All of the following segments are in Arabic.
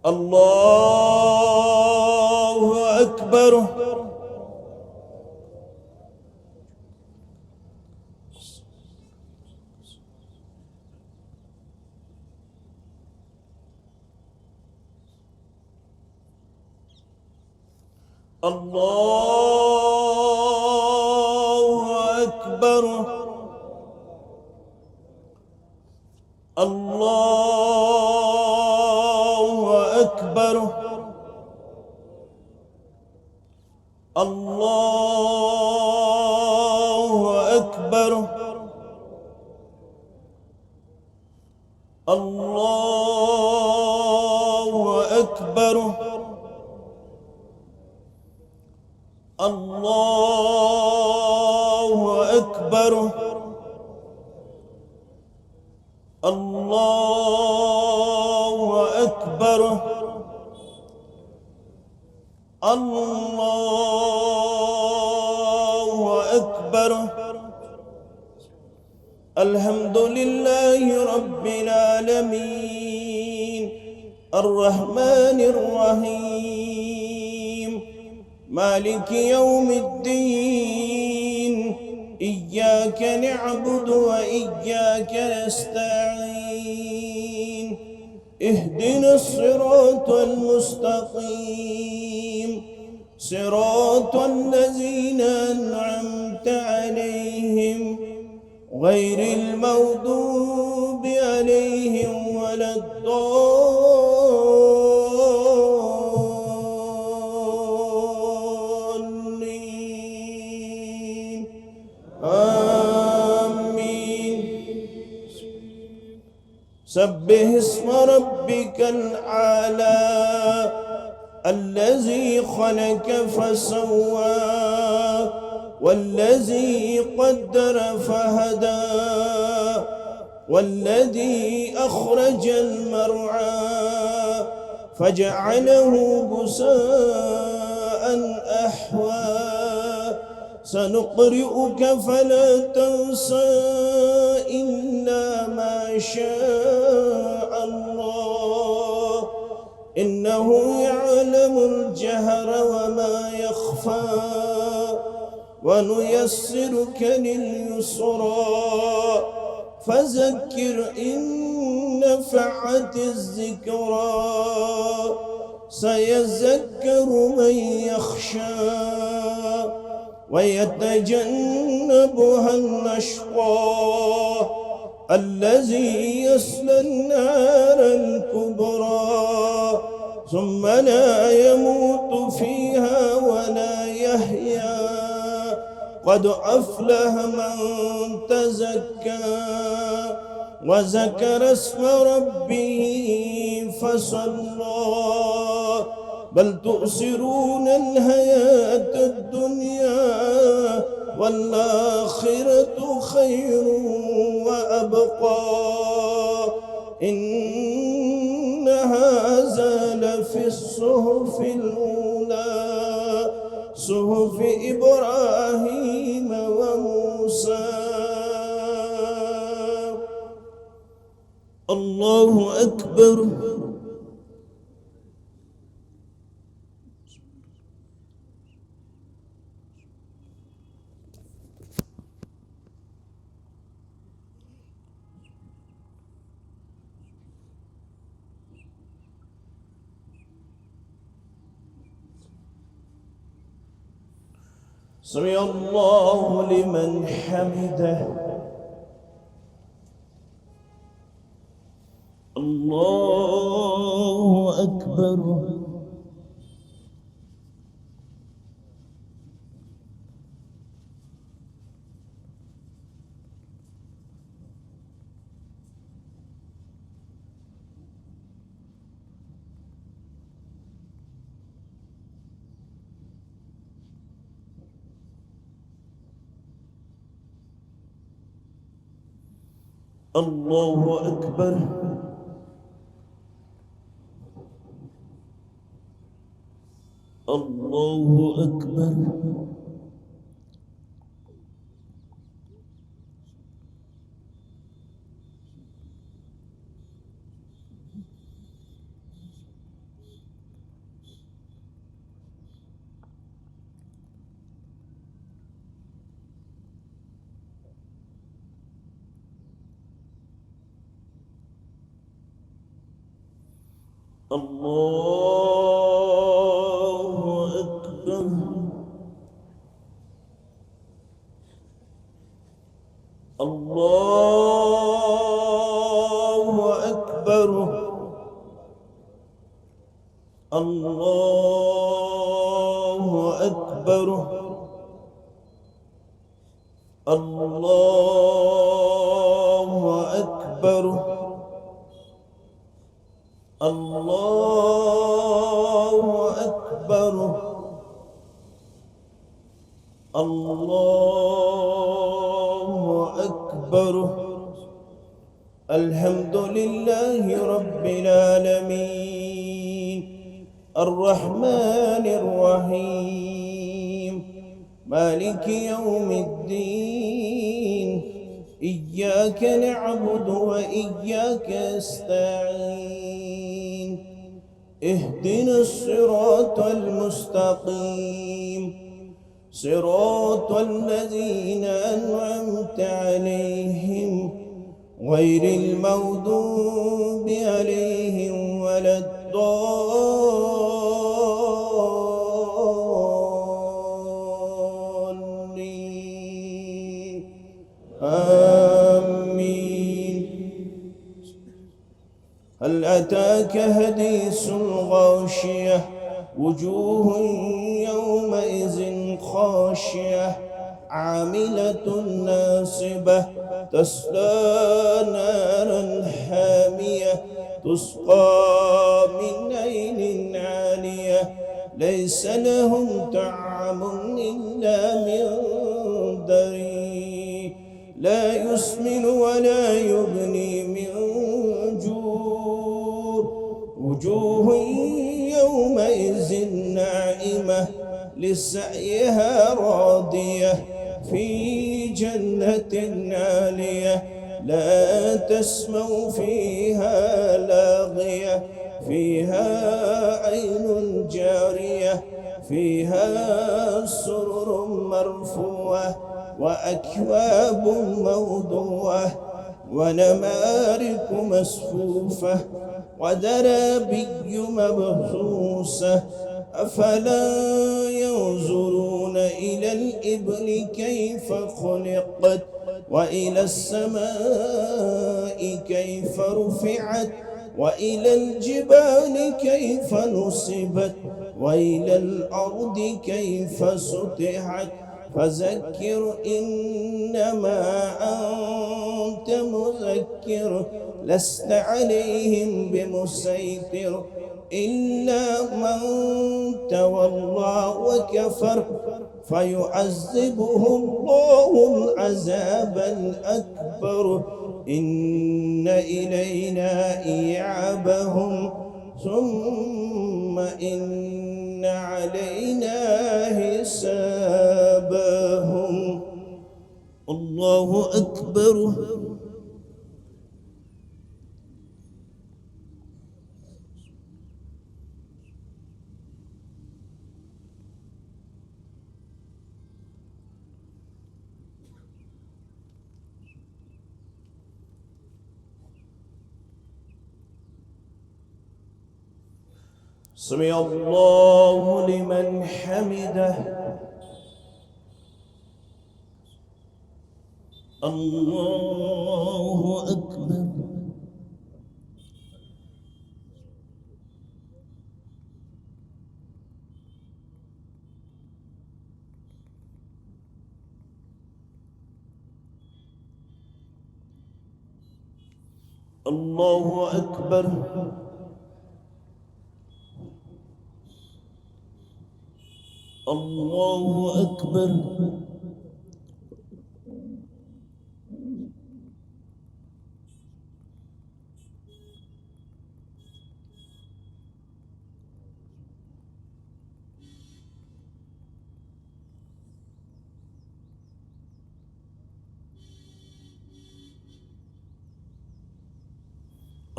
الله أكبر. الله أكبر. الله أكبر. الله أكبر. الله أكبر. الله أكبر. الله أكبر. الله أكبر. الحمد لله رب العالمين الرحمن الرحيم مالك يوم الدين إياك نعبد وإياك نستعين اهدنا الصراط المستقيم صراط الذين أنعمت عليهم غير المغضوب عليهم ولا الضالين آمين. سبح اسم ربك الأعلى الذي خلق فسوى والذي قدر فهدى والذي أخرج المرعى فجعله غثاء أحوى سنقرئك فلا تنسى إلا ما شاء الله إنه يعلم الجهر وما يخفى ونيسرك لليسرى فذكر إن نفعت الذكرى سيذكر من يخشى ويتجنبها الأشقى الذي يصلى النار الكبرى ثم لا يموت فيها ولا يحيا قد أفلح من تزكى وذكر اسم ربه فصلى بل تؤثرون الحياة الدنيا والآخرة خير وأبقى إن هذا لفي الصحف الأولى صحف إبراهيم وموسى. الله أكبر. سمع الله لمن حمده. الله أكبر. الله أكبر. الله أكبر. الله أكبر. الله أكبر. الله أكبر. الله أكبر. الله أكبر. الله أكبر. الحمد لله رب العالمين الرحمن الرحيم مالك يوم الدين إياك نعبد وإياك نستعين اهدنا الصراط المستقيم صراط الذين أنعمت عليهم غير المغضوب عليهم ولا الضالين آمين. هل أتاك حديث الغاشية وجوه يومئذ خاشية عاملة ناصبة تصلى نارا حامية تسقى من عين عالية ليس لهم طعام إلا من ضريع لا يسمن ولا يغني من جوع وجوه يومئذ ناعمة لسعيها راضية في جنة عالية لا تسمع فيها لاغية فيها عين جارية فيها سرر مرفوعة وأكواب موضوعة ونمارق مصفوفة وزرابي مبثوثة أفلا ينظرون إلى الإبل كيف خلقت وإلى السماء كيف رفعت وإلى الجبال كيف نصبت وإلى الأرض كيف سطحت فذكر إنما أنت مذكر لست عليهم بمسيطر إلا من تولى وكفر فيعذبه الله العذاب الأكبر إن إلينا إيابهم ثم إن علينا حسابهم. الله أكبر. سمع الله لمن حمده. الله أكبر. الله أكبر. الله أكبر.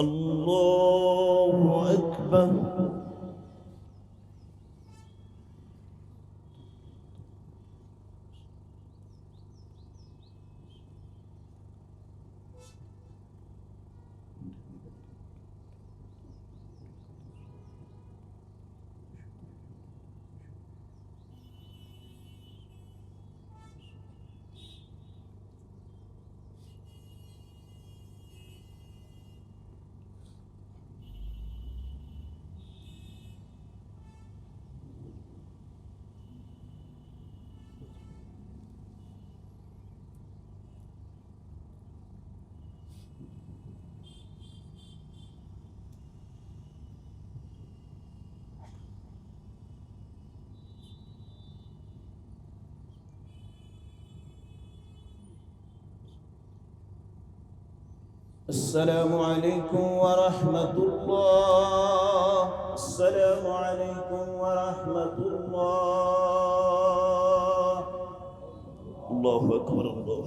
الله أكبر. السلام عليكم ورحمة الله. السلام عليكم ورحمة الله. الله أكبر الله.